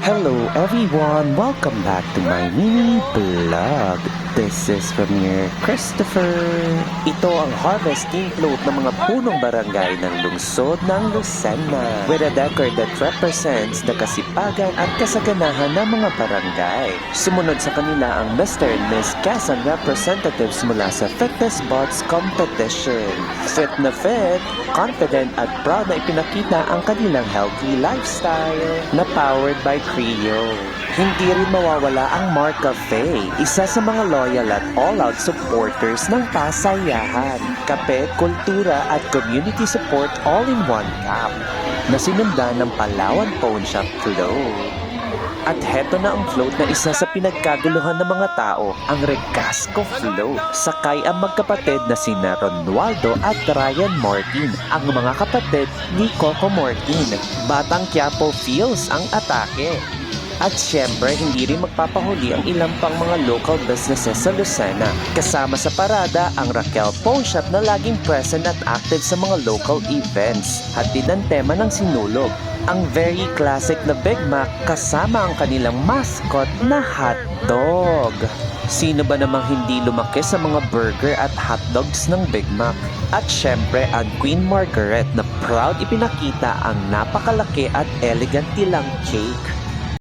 Hello everyone! Welcome back to my mini vlog. This is Premier Christopher. Ito ang harvesting float ng mga punong barangay ng lungsod ng Lucena with a decor that represents the kasipagan at kasaganahan ng mga barangay. Sumunod sa kanila ang Mr. and Miss Quezon representatives mula sa Fitness Bots Competition. Fit na fit, confident at proud na ipinakita ang kanilang healthy lifestyle na powered by Creo. Hindi rin mawawala ang Mark Cafe, isa sa mga loyal at all-out supporters ng pasayahan, kape, kultura at community support all in one cup, na sinundan ng Palawan Pawn Shop float. At heto na ang float na isa sa pinagkaguluhan ng mga tao, ang Recasco float. Sakay ang magkapatid na sina Ronaldo at Ryan Martin, ang mga kapatid ni Coco Martin. Batang Quiapo feels ang atake. At syempre, hindi rin magpapahuli ang ilang pang mga local businesses sa Lucena. Kasama sa parada ang Raquel Pawn Shop na laging present at active sa mga local events. Hatid ang tema ng sinulog, ang very classic na Big Mac kasama ang kanilang mascot na hotdog. Sino ba namang hindi lumaki sa mga burger at hotdogs ng Big Mac? At syempre ang Queen Margaret na proud ipinakita ang napakalaki at elegant nilang cake.